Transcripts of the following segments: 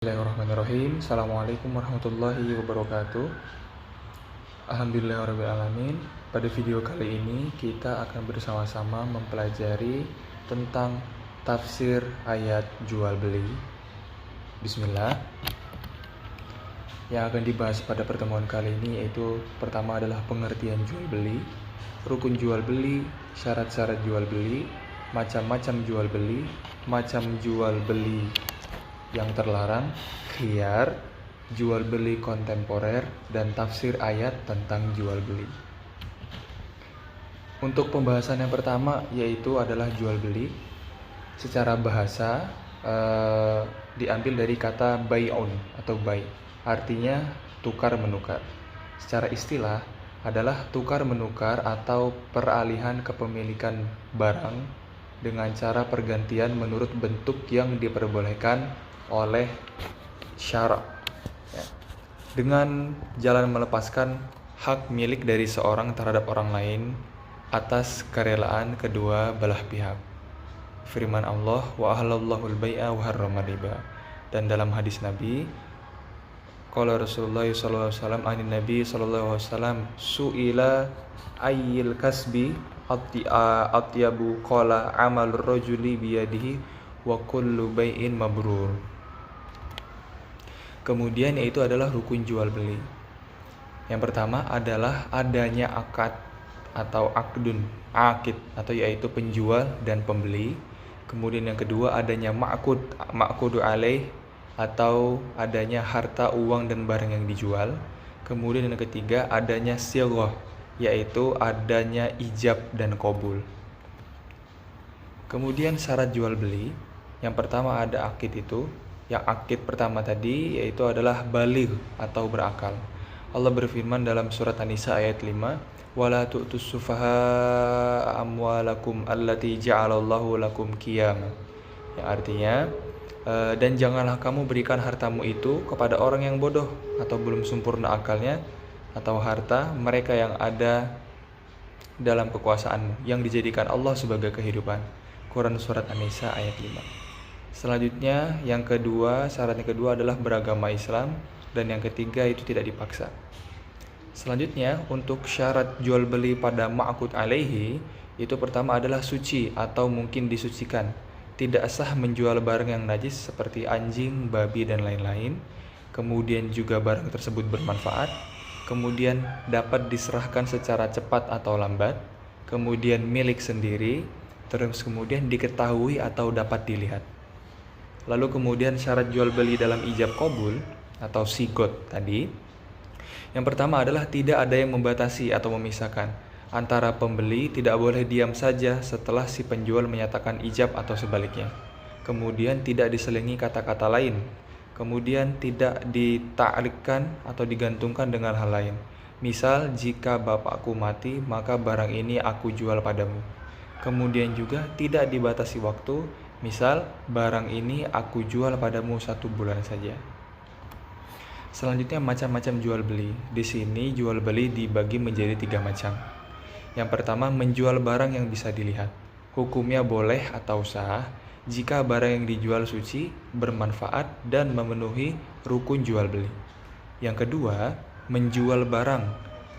Bismillahirrahmanirrahim. Assalamualaikum warahmatullahi wabarakatuh. Alhamdulillahirrahmanirrahim. Pada video kali ini kita akan bersama-sama mempelajari tentang tafsir ayat jual beli. Bismillah. Yang akan dibahas pada pertemuan kali ini yaitu pertama adalah pengertian jual beli, rukun jual beli, syarat-syarat jual beli, macam-macam jual beli, macam jual beli yang terlarang, khiyar, jual beli kontemporer, dan tafsir ayat tentang jual beli. Untuk pembahasan yang pertama yaitu adalah jual beli. Secara bahasa diambil dari kata bai'un atau bai', artinya tukar menukar. Secara istilah adalah tukar menukar atau peralihan kepemilikan barang dengan cara pergantian menurut bentuk yang diperbolehkan oleh syarak, dengan jalan melepaskan hak milik dari seorang terhadap orang lain atas kerelaan kedua belah pihak. Firman Allah, wa ahallallahu al-bai'a wa harrama riba. Dan dalam hadis Nabi, qala Rasulullah sallallahu alaihi wasallam anin Nabi sallallahu alaihi wasallam su'ila ayyil kasbi atyabu qala amalur rajuli biyadihi wa kullu bai'in mabrur. Kemudian yaitu adalah rukun jual beli. Yang pertama adalah adanya akad atau akid atau yaitu penjual dan pembeli. Kemudian yang kedua adanya ma'kudu alaih atau adanya harta, uang dan barang yang dijual. Kemudian yang ketiga adanya sighah, yaitu adanya ijab dan qabul. Kemudian syarat jual beli. Yang pertama ada akid itu. Yang akid pertama tadi yaitu adalah baligh atau berakal. Allah berfirman dalam surat An-Nisa ayat 5, wala tu'tus sufaha amwalakum allati ja'alallahu lakum qiyama. Yang artinya dan janganlah kamu berikan hartamu itu kepada orang yang bodoh atau belum sempurna akalnya, atau harta mereka yang ada dalam kekuasaanmu yang dijadikan Allah sebagai kehidupan. Quran surat An-Nisa ayat 5. Selanjutnya yang kedua, syarat yang kedua adalah beragama Islam, dan yang ketiga itu tidak dipaksa. Selanjutnya untuk syarat jual beli pada ma'qud alaihi, itu pertama adalah suci atau mungkin disucikan. Tidak sah menjual barang yang najis seperti anjing, babi dan lain-lain. Kemudian juga barang tersebut bermanfaat. Kemudian dapat diserahkan secara cepat atau lambat. Kemudian milik sendiri. Terus kemudian diketahui atau dapat dilihat. Lalu kemudian syarat jual beli dalam ijab qabul atau sigot tadi. Yang pertama adalah tidak ada yang membatasi atau memisahkan antara pembeli, tidak boleh diam saja setelah si penjual menyatakan ijab atau sebaliknya. Kemudian tidak diselingi kata-kata lain. Kemudian tidak dita'liqkan atau digantungkan dengan hal lain. Misal, jika bapakku mati, maka barang ini aku jual padamu. Kemudian juga tidak dibatasi waktu. Misal, barang ini aku jual padamu 1 bulan saja. Selanjutnya macam-macam jual beli. Di sini jual beli dibagi menjadi 3 macam. Yang pertama, menjual barang yang bisa dilihat. Hukumnya boleh atau sah jika barang yang dijual suci, bermanfaat dan memenuhi rukun jual beli. Yang kedua, menjual barang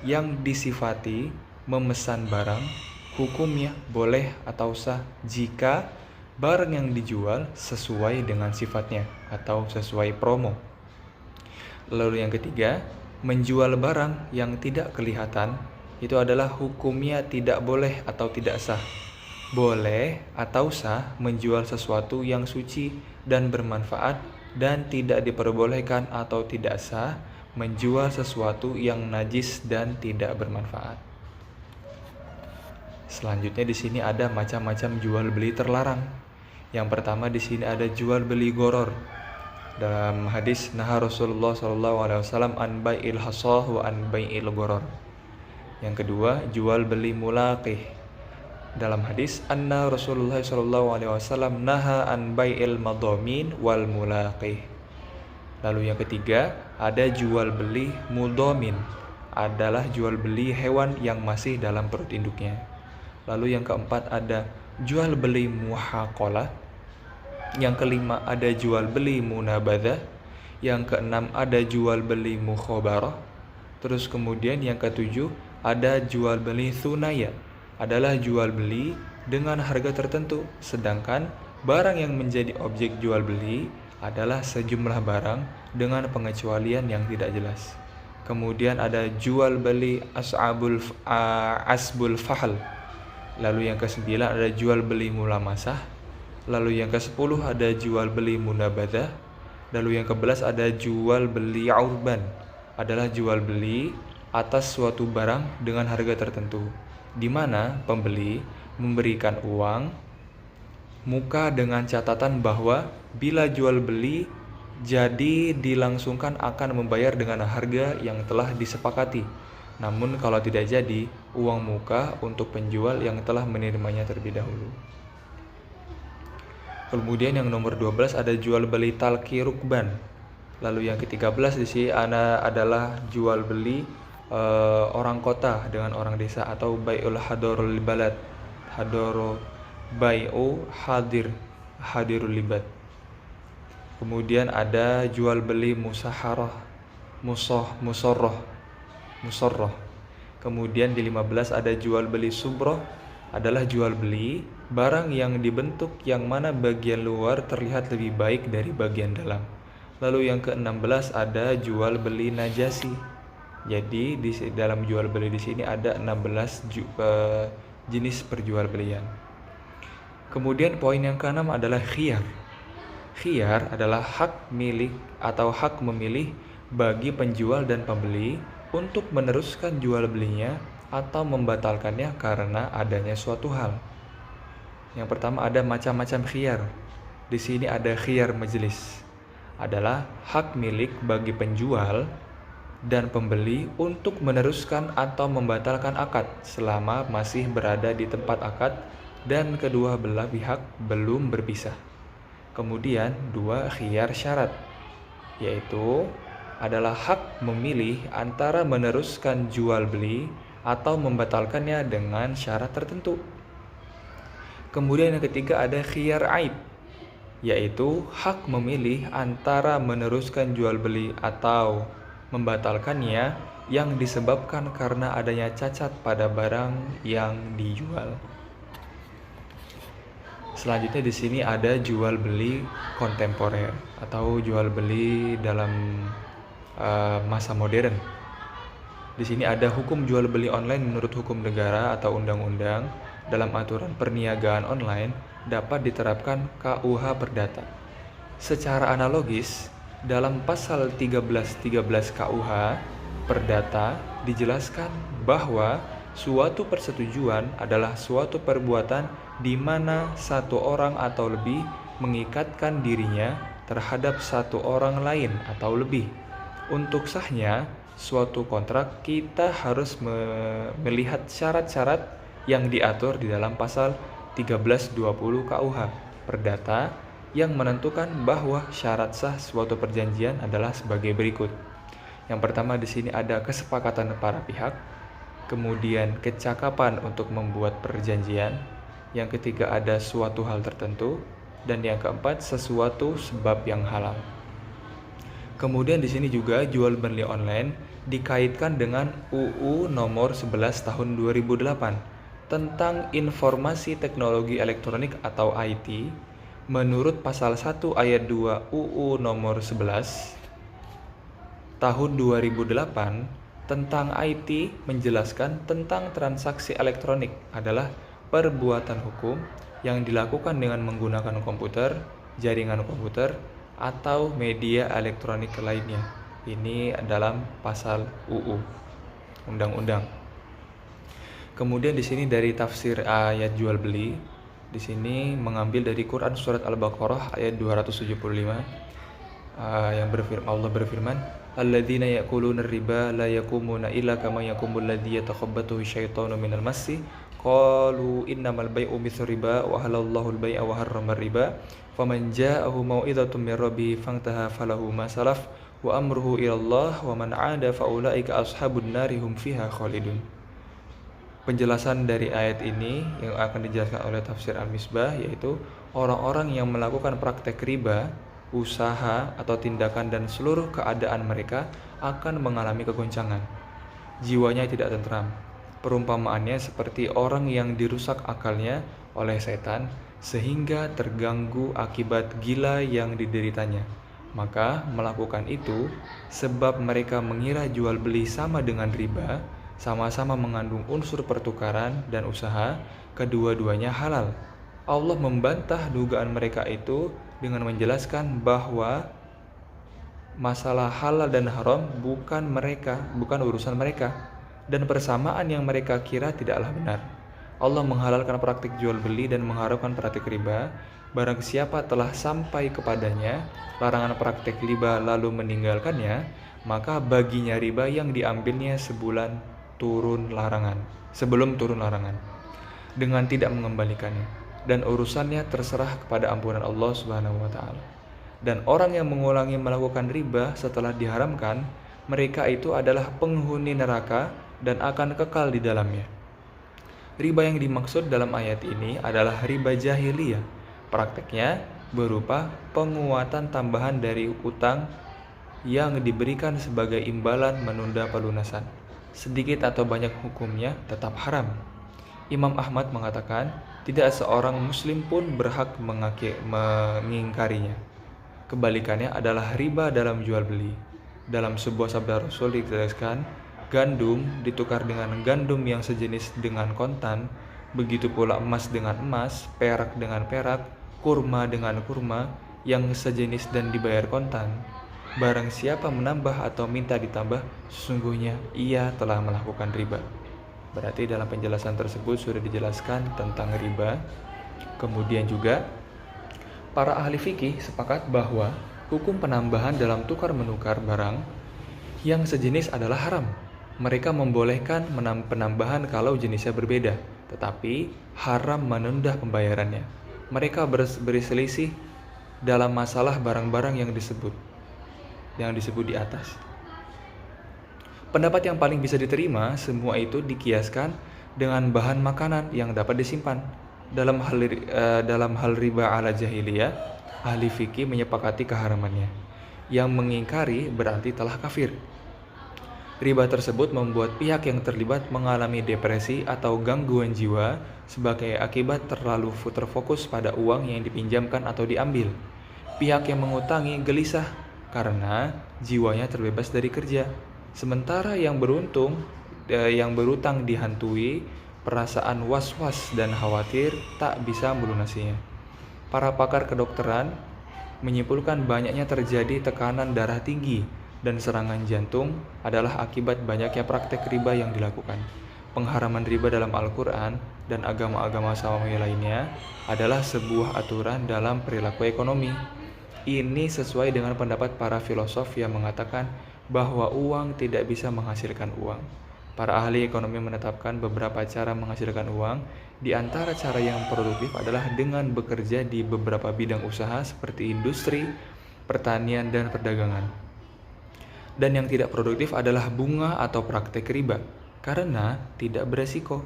yang disifati memesan barang. Hukumnya boleh atau sah jika barang yang dijual sesuai dengan sifatnya atau sesuai promo. Lalu yang ketiga, menjual barang yang tidak kelihatan, itu adalah hukumnya tidak boleh atau tidak sah. Boleh atau sah menjual sesuatu yang suci dan bermanfaat, dan tidak diperbolehkan atau tidak sah menjual sesuatu yang najis dan tidak bermanfaat. Selanjutnya di sini ada macam-macam jual beli terlarang. Yang pertama di sini ada jual beli goror. Dalam hadis naha Rasulullah SAW an bai'il hasah wa an bai'il goror. Yang kedua jual beli mulaqih. Dalam hadis anna Rasulullah SAW naha an bai'il madamin wal mulaqih. Lalu yang ketiga ada jual beli mudamin, adalah jual beli hewan yang masih dalam perut induknya. Lalu yang keempat ada jual beli muhaqalah. Yang kelima ada jual beli munabadah. Yang keenam ada jual beli mukhabarah. Terus kemudian yang ketujuh ada jual beli thunaya, adalah jual beli dengan harga tertentu, sedangkan barang yang menjadi objek jual beli adalah sejumlah barang dengan pengecualian yang tidak jelas. Kemudian ada jual beli asbul fahl. Lalu yang ke-9 ada jual beli mulamasah. Lalu yang ke-10 ada jual beli munabadah. Lalu yang ke-11 ada jual beli urban, adalah jual beli atas suatu barang dengan harga tertentu, di mana pembeli memberikan uang muka dengan catatan bahwa bila jual beli jadi dilangsungkan akan membayar dengan harga yang telah disepakati. Namun kalau tidak jadi, uang muka untuk penjual yang telah menerimanya terlebih dahulu. Kemudian yang nomor 12 ada jual beli talqi rukban. Lalu yang ke-13 di sini adalah jual beli orang kota dengan orang desa, atau bai'ul hadirul balad. Bai'u hadirul libat. Kemudian ada jual beli musaharah, musorroh. Kemudian di 15 ada jual beli subroh, adalah jual beli barang yang dibentuk yang mana bagian luar terlihat lebih baik dari bagian dalam. Lalu yang ke-16 ada jual beli najasi. Jadi di dalam jual beli di sini ada 16 jenis perjualbelian. Kemudian poin yang ke-6 adalah khiyar. Khiyar adalah hak milik atau hak memilih bagi penjual dan pembeli untuk meneruskan jual belinya atau membatalkannya karena adanya suatu hal. Yang pertama ada macam-macam khiyar. Di sini ada khiyar majelis, adalah hak milik bagi penjual dan pembeli untuk meneruskan atau membatalkan akad selama masih berada di tempat akad dan kedua belah pihak belum berpisah. Kemudian dua khiyar syarat, yaitu adalah hak memilih antara meneruskan jual beli atau membatalkannya dengan syarat tertentu. Kemudian yang ketiga ada khiyar aib, yaitu hak memilih antara meneruskan jual beli atau membatalkannya yang disebabkan karena adanya cacat pada barang yang dijual. Selanjutnya di sini ada jual beli kontemporer atau jual beli dalam masa modern. Di sini ada hukum jual beli online menurut hukum negara atau undang-undang. Dalam aturan perniagaan online dapat diterapkan KUH Perdata. Secara analogis, dalam pasal 1313 KUH Perdata dijelaskan bahwa suatu persetujuan adalah suatu perbuatan di mana satu orang atau lebih mengikatkan dirinya terhadap satu orang lain atau lebih. Untuk sahnya suatu kontrak, kita harus melihat syarat-syarat yang diatur di dalam pasal 1320 KUH Perdata yang menentukan bahwa syarat sah suatu perjanjian adalah sebagai berikut. Yang pertama di sini ada kesepakatan para pihak, kemudian kecakapan untuk membuat perjanjian, yang ketiga ada suatu hal tertentu, dan yang keempat sesuatu sebab yang halal. Kemudian di sini juga jual beli online dikaitkan dengan UU nomor 11 tahun 2008 tentang informasi teknologi elektronik atau IT. Menurut pasal 1 ayat 2 UU nomor 11 tahun 2008 tentang IT menjelaskan tentang transaksi elektronik adalah perbuatan hukum yang dilakukan dengan menggunakan komputer, jaringan komputer, atau media elektronik lainnya. Ini dalam pasal UU, undang-undang. Kemudian di sini dari tafsir ayat jual beli, di sini mengambil dari Quran surat Al-Baqarah ayat 275 yang Allah berfirman, alladzina ya'kuluna riba la yaqumuna illa kama yaqumul ladzi yatakhabbathu syaitanu minal massi qalu innamal bai'u mithlu riba wa halallahu al-bai'a wa harrama riba faman ja'ahu mau'izatun min rabbih fantaha falahu ma salaf wa amruhu ila Allah wa man 'ada fa ulaika ashabun nari hum fiha khalidun. Penjelasan dari ayat ini yang akan dijelaskan oleh tafsir Al-Misbah, yaitu orang-orang yang melakukan praktek riba usaha atau tindakan dan seluruh keadaan mereka akan mengalami kegoncangan. Jiwanya tidak tentram. Perumpamaannya seperti orang yang dirusak akalnya oleh setan sehingga terganggu akibat gila yang dideritanya. Maka melakukan itu sebab mereka mengira jual beli sama dengan riba, sama-sama mengandung unsur pertukaran dan usaha, kedua-duanya halal. Allah membantah dugaan mereka itu dengan menjelaskan bahwa masalah halal dan haram bukan urusan mereka, dan persamaan yang mereka kira tidaklah benar. Allah menghalalkan praktik jual beli dan mengharamkan praktik riba. Barang siapa telah sampai kepadanya larangan praktik riba lalu meninggalkannya, maka baginya riba yang diambilnya sebelum turun larangan, dengan tidak mengembalikannya, dan urusannya terserah kepada ampunan Allah Subhanahu wa taala. Dan orang yang mengulangi melakukan riba setelah diharamkan, mereka itu adalah penghuni neraka dan akan kekal di dalamnya. Riba yang dimaksud dalam ayat ini adalah riba jahiliyah. Prakteknya berupa penguatan tambahan dari utang yang diberikan sebagai imbalan menunda pelunasan. Sedikit atau banyak hukumnya tetap haram. Imam Ahmad mengatakan, tidak seorang muslim pun berhak mengingkarinya. Kebalikannya adalah riba dalam jual beli. Dalam sebuah sabda Rasul ditegaskan, gandum ditukar dengan gandum yang sejenis dengan kontan, begitu pula emas dengan emas, perak dengan perak, kurma dengan kurma yang sejenis dan dibayar kontan. Barang siapa menambah atau minta ditambah, sesungguhnya ia telah melakukan riba. Berarti dalam penjelasan tersebut sudah dijelaskan tentang riba. Kemudian juga para ahli fikih sepakat bahwa hukum penambahan dalam tukar-menukar barang yang sejenis adalah haram. Mereka membolehkan penambahan kalau jenisnya berbeda, tetapi haram menunda pembayarannya. Mereka berselisih dalam masalah barang-barang yang disebut di atas. Pendapat yang paling bisa diterima, semua itu dikiaskan dengan bahan makanan yang dapat disimpan. Dalam hal riba ala jahiliyah, ahli fikih menyepakati keharamannya. Yang mengingkari berarti telah kafir. Riba tersebut membuat pihak yang terlibat mengalami depresi atau gangguan jiwa sebagai akibat terlalu terfokus pada uang yang dipinjamkan atau diambil. Pihak yang mengutangi gelisah karena jiwanya terbebas dari kerja. Sementara yang berutang dihantui perasaan was-was dan khawatir tak bisa melunasinya. Para pakar kedokteran menyimpulkan banyaknya terjadi tekanan darah tinggi dan serangan jantung adalah akibat banyaknya praktek riba yang dilakukan. Pengharaman riba dalam Al-Quran dan agama-agama samawi lainnya adalah sebuah aturan dalam perilaku ekonomi. Ini sesuai dengan pendapat para filosof yang mengatakan bahwa uang tidak bisa menghasilkan uang. Para ahli ekonomi menetapkan beberapa cara menghasilkan uang. Di antara cara yang produktif adalah dengan bekerja di beberapa bidang usaha seperti industri, pertanian, dan perdagangan. Dan yang tidak produktif adalah bunga atau praktek riba, karena tidak beresiko.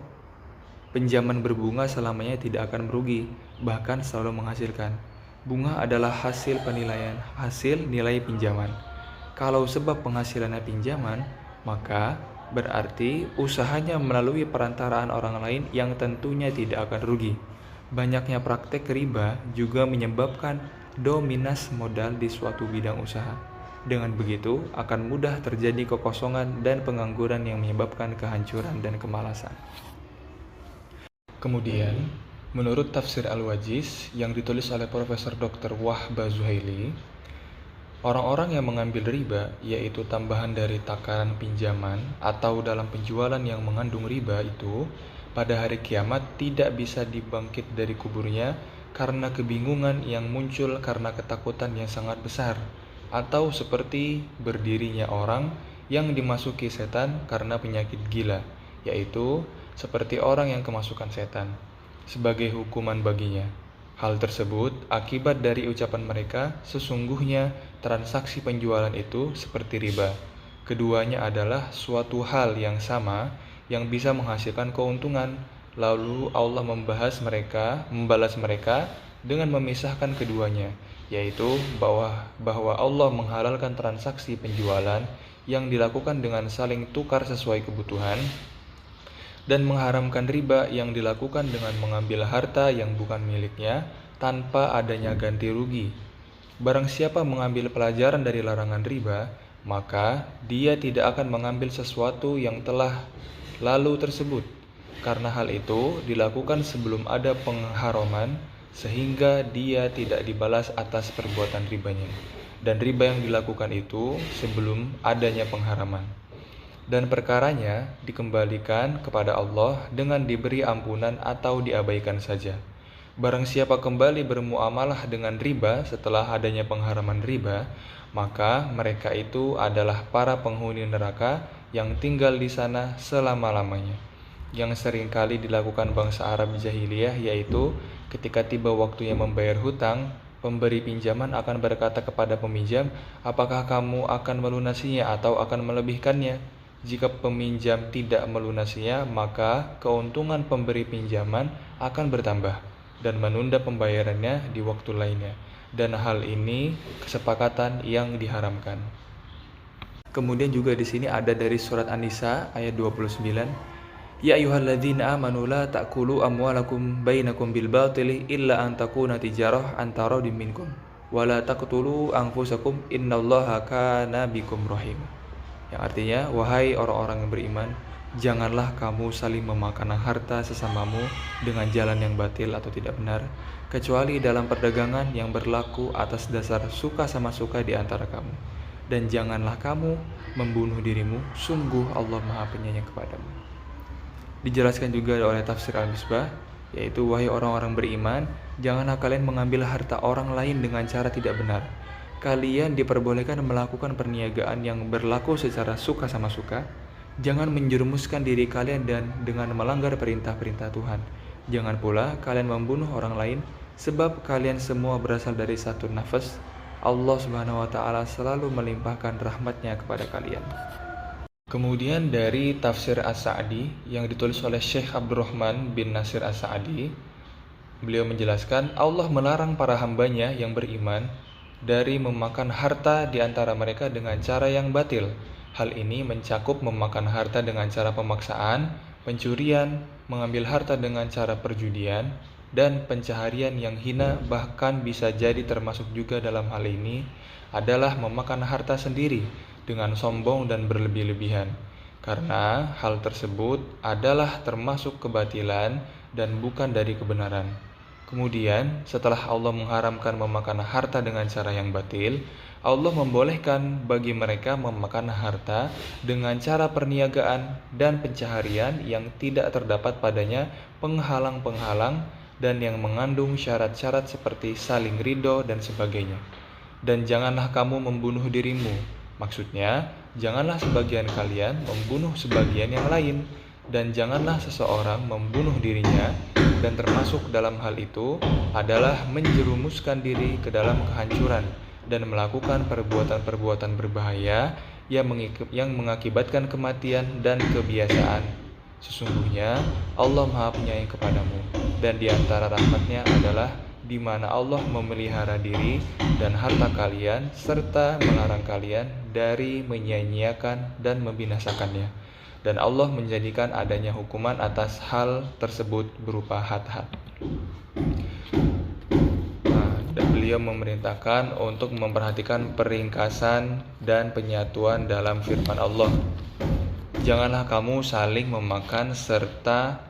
Pinjaman berbunga selamanya tidak akan merugi, bahkan selalu menghasilkan. Bunga adalah hasil nilai pinjaman. Kalau sebab penghasilannya pinjaman, maka berarti usahanya melalui perantaraan orang lain yang tentunya tidak akan rugi. Banyaknya praktek riba juga menyebabkan dominasi modal di suatu bidang usaha. Dengan begitu, akan mudah terjadi kekosongan dan pengangguran yang menyebabkan kehancuran dan kemalasan. Kemudian, menurut tafsir Al-Wajiz yang ditulis oleh Profesor Dr. Wahbah Zuhaili, orang-orang yang mengambil riba, yaitu tambahan dari takaran pinjaman atau dalam penjualan yang mengandung riba itu, pada hari kiamat tidak bisa dibangkit dari kuburnya karena kebingungan yang muncul karena ketakutan yang sangat besar, atau seperti berdirinya orang yang dimasuki setan karena penyakit gila, yaitu seperti orang yang kemasukan setan, sebagai hukuman baginya. Hal tersebut akibat dari ucapan mereka, sesungguhnya transaksi penjualan itu seperti riba. Keduanya adalah suatu hal yang sama yang bisa menghasilkan keuntungan. Lalu Allah membalas mereka dengan memisahkan keduanya. yaitu bahwa Allah menghalalkan transaksi penjualan yang dilakukan dengan saling tukar sesuai kebutuhan, dan mengharamkan riba yang dilakukan dengan mengambil harta yang bukan miliknya tanpa adanya ganti rugi. Barang siapa mengambil pelajaran dari larangan riba, maka dia tidak akan mengambil sesuatu yang telah lalu tersebut, karena hal itu dilakukan sebelum ada pengharaman, sehingga dia tidak dibalas atas perbuatan ribanya. Dan riba yang dilakukan itu sebelum adanya pengharaman. Dan perkaranya dikembalikan kepada Allah dengan diberi ampunan atau diabaikan saja. Barang siapa kembali bermuamalah dengan riba setelah adanya pengharaman riba, maka mereka itu adalah para penghuni neraka yang tinggal di sana selama-lamanya. Yang seringkali dilakukan bangsa Arab jahiliyah, yaitu ketika tiba waktunya membayar hutang, pemberi pinjaman akan berkata kepada peminjam, "Apakah kamu akan melunasinya atau akan melebihkannya?" Jika peminjam tidak melunasinya, maka keuntungan pemberi pinjaman akan bertambah dan menunda pembayarannya di waktu lainnya. Dan hal ini kesepakatan yang diharamkan. Kemudian juga di sini ada dari surat An-Nisa ayat 29. Ya ayyuhalladzina amanu la ta'kulu amwalakum bainakum bil batili illa an takuna tijarah antara minkum wa la taqtulu anfusakum innallaha kana bikum rahim. Yang artinya, wahai orang-orang yang beriman, janganlah kamu saling memakan harta sesamamu dengan jalan yang batil atau tidak benar, kecuali dalam perdagangan yang berlaku atas dasar suka sama suka di antara kamu. Dan janganlah kamu membunuh dirimu, sungguh Allah Maha Penyayang kepadamu. Dijelaskan juga oleh tafsir Al-Misbah, yaitu wahai orang-orang beriman, janganlah kalian mengambil harta orang lain dengan cara tidak benar. Kalian diperbolehkan melakukan perniagaan yang berlaku secara suka sama suka. Jangan menjerumuskan diri kalian dan dengan melanggar perintah-perintah Tuhan. Jangan pula kalian membunuh orang lain, sebab kalian semua berasal dari satu nafas. Allah Subhanahu wa Ta'ala selalu melimpahkan rahmatnya kepada kalian. Kemudian dari tafsir As-Sa'di yang ditulis oleh Syekh Abdurrahman bin Nasir As-Sa'di, beliau menjelaskan Allah melarang para hambanya yang beriman dari memakan harta di antara mereka dengan cara yang batil. Hal ini mencakup memakan harta dengan cara pemaksaan, pencurian, mengambil harta dengan cara perjudian, dan pencaharian yang hina. Bahkan bisa jadi termasuk juga dalam hal ini adalah memakan harta sendiri dengan sombong dan berlebih-lebihan, karena hal tersebut adalah termasuk kebatilan dan bukan dari kebenaran. Kemudian, setelah Allah mengharamkan memakan harta dengan cara yang batil, Allah membolehkan bagi mereka memakan harta dengan cara perniagaan dan pencaharian yang tidak terdapat padanya penghalang-penghalang dan yang mengandung syarat-syarat seperti saling ridho dan sebagainya. Dan janganlah kamu membunuh dirimu. Maksudnya, janganlah sebagian kalian membunuh sebagian yang lain, dan janganlah seseorang membunuh dirinya, dan termasuk dalam hal itu adalah menjerumuskan diri ke dalam kehancuran dan melakukan perbuatan-perbuatan berbahaya yang mengakibatkan kematian dan kebiasaan. Sesungguhnya Allah Maha Penyayang kepadamu, dan di antara rahmatnya adalah di mana Allah memelihara diri dan harta kalian serta melarang kalian dari menyia-nyiakan dan membinasakannya. Dan Allah menjadikan adanya hukuman atas hal tersebut berupa had-had. Dan beliau memerintahkan untuk memperhatikan peringkasan dan penyatuan dalam firman Allah. Janganlah kamu saling memakan serta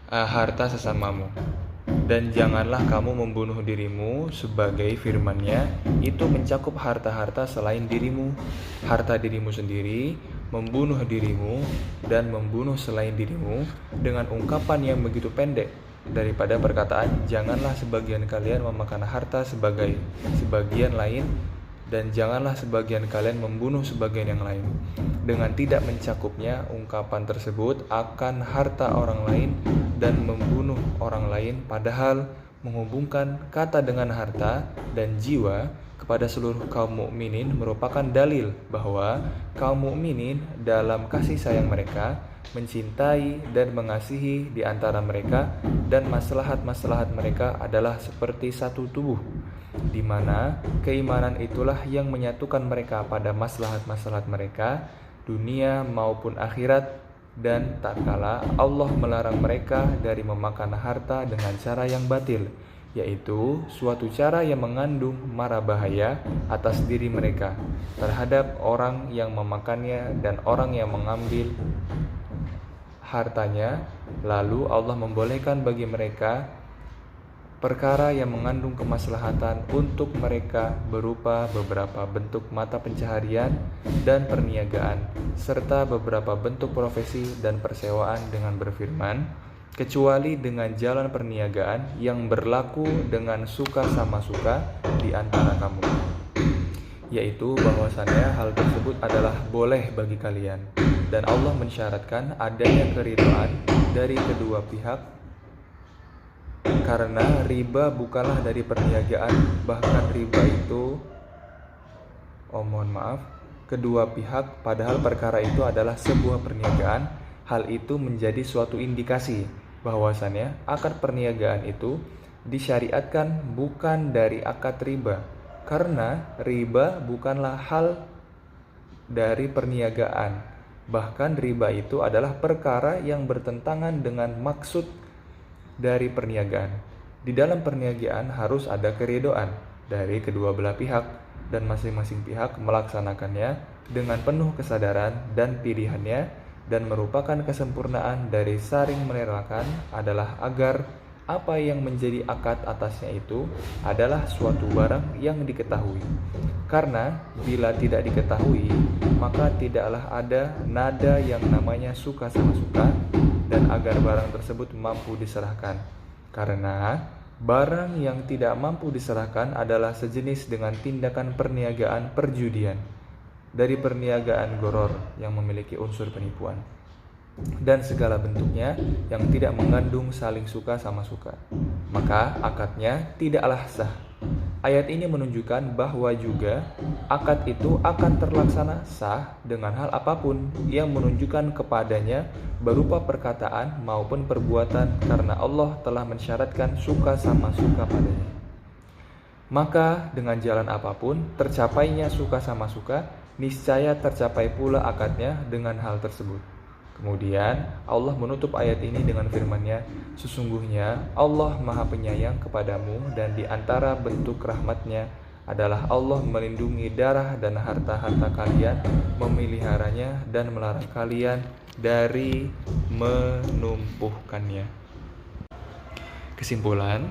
harta sesamamu. Dan janganlah kamu membunuh dirimu, sebagai firman-Nya itu mencakup harta-harta selain dirimu, harta dirimu sendiri, membunuh dirimu, dan membunuh selain dirimu, dengan ungkapan yang begitu pendek daripada perkataan janganlah sebagian kalian memakan harta sebagai sebagian lain, dan janganlah sebagian kalian membunuh sebagian yang lain. Dengan tidak mencakupnya ungkapan tersebut akan harta orang lain dan membunuh orang lain, padahal menghubungkan kata dengan harta dan jiwa kepada seluruh kaum mukminin merupakan dalil bahwa kaum mukminin dalam kasih sayang mereka mencintai dan mengasihi di antara mereka, dan maslahat-maslahat mereka adalah seperti satu tubuh. di mana keimanan itulah yang menyatukan mereka pada maslahat-maslahat mereka, dunia maupun akhirat, dan tak kala Allah melarang mereka dari memakan harta dengan cara yang batil, yaitu suatu cara yang mengandung mara bahaya atas diri mereka terhadap orang yang memakannya dan orang yang mengambil hartanya. Lalu Allah membolehkan bagi mereka perkara yang mengandung kemaslahatan untuk mereka berupa beberapa bentuk mata pencaharian dan perniagaan, serta beberapa bentuk profesi dan persewaan dengan berfirman, kecuali dengan jalan perniagaan yang berlaku dengan suka sama suka di antara kamu, yaitu bahwasannya hal tersebut adalah boleh bagi kalian, dan Allah mensyaratkan adanya keridhaan dari kedua pihak, karena riba bukanlah dari perniagaan, bahkan riba itu kedua pihak, padahal perkara itu adalah sebuah perniagaan. Hal itu menjadi suatu indikasi bahwasannya akad perniagaan itu disyariatkan bukan dari akad riba, karena riba bukanlah hal dari perniagaan. Bahkan riba itu adalah perkara yang bertentangan dengan maksud dari perniagaan. Di dalam perniagaan harus ada keridhaan dari kedua belah pihak, dan masing-masing pihak melaksanakannya dengan penuh kesadaran dan pilihannya, dan merupakan kesempurnaan dari saling merelakan adalah agar apa yang menjadi akad atasnya itu adalah suatu barang yang diketahui. Karena bila tidak diketahui, maka tidaklah ada nada yang namanya suka sama suka, dan agar barang tersebut mampu diserahkan. Karena barang yang tidak mampu diserahkan adalah sejenis dengan tindakan perniagaan perjudian, dari perniagaan goror yang memiliki unsur penipuan, dan segala bentuknya yang tidak mengandung saling suka sama suka, maka akadnya tidaklah sah. Ayat ini menunjukkan bahwa juga akad itu akan terlaksana sah dengan hal apapun yang menunjukkan kepadanya berupa perkataan maupun perbuatan, karena Allah telah mensyaratkan suka sama suka padanya. Maka dengan jalan apapun tercapainya suka sama suka, niscaya tercapai pula akadnya dengan hal tersebut. Kemudian Allah menutup ayat ini dengan firman-Nya, sesungguhnya Allah Maha Penyayang kepadamu, dan di antara bentuk rahmat-Nya adalah Allah melindungi darah dan harta-harta kalian, memeliharanya dan melarang kalian dari menumpuhkannya. Kesimpulan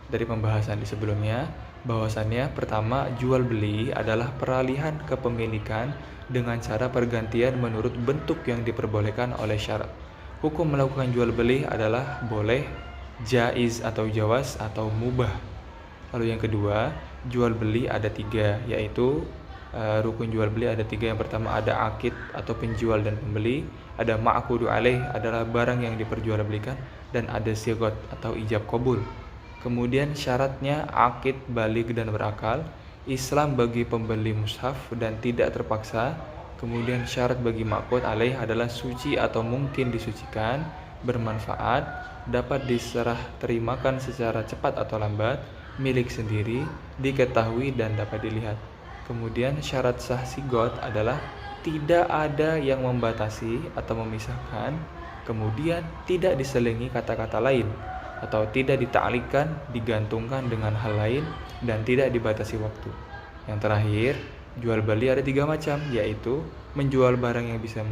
dari pembahasan di sebelumnya, bahwasannya pertama, jual beli adalah peralihan kepemilikan dengan cara pergantian menurut bentuk yang diperbolehkan oleh syarak. Hukum melakukan jual beli adalah boleh, jaiz atau jawaz, atau mubah. Lalu yang kedua, jual beli ada tiga, yaitu rukun jual beli ada tiga. Yang pertama ada akid atau penjual dan pembeli, ada ma'qudu alaih adalah barang yang diperjualbelikan, dan ada sigot atau ijab qabul. Kemudian syaratnya akid, baligh dan berakal, Islam bagi pembeli mushaf dan tidak terpaksa. Kemudian syarat bagi ma'qud alaih adalah suci atau mungkin disucikan, bermanfaat, dapat diserah terimakan secara cepat atau lambat, milik sendiri, diketahui dan dapat dilihat. Kemudian syarat sah sigot adalah tidak ada yang membatasi atau memisahkan, kemudian tidak diselingi kata-kata lain, atau tidak ditaklikkan, digantungkan dengan hal lain, dan tidak dibatasi waktu. Yang terakhir, jual beli ada tiga macam, yaitu menjual barang yang bisa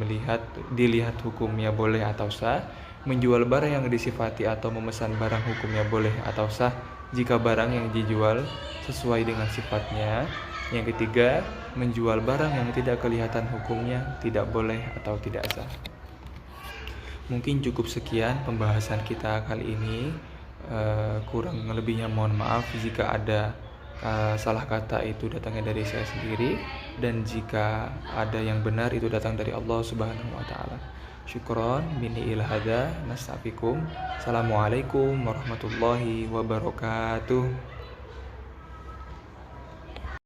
dilihat hukumnya boleh atau sah, menjual barang yang disifati atau memesan barang hukumnya boleh atau sah jika barang yang dijual sesuai dengan sifatnya. Yang ketiga, menjual barang yang tidak kelihatan hukumnya tidak boleh atau tidak sah. Mungkin cukup sekian pembahasan kita kali ini. Kurang lebihnya mohon maaf jika ada salah kata itu datangnya dari saya sendiri, dan jika ada yang benar itu datang dari Allah Subhanahu wa taala. Syukron minni ila hadza, nastafikum. Assalamualaikum warahmatullahi wabarakatuh.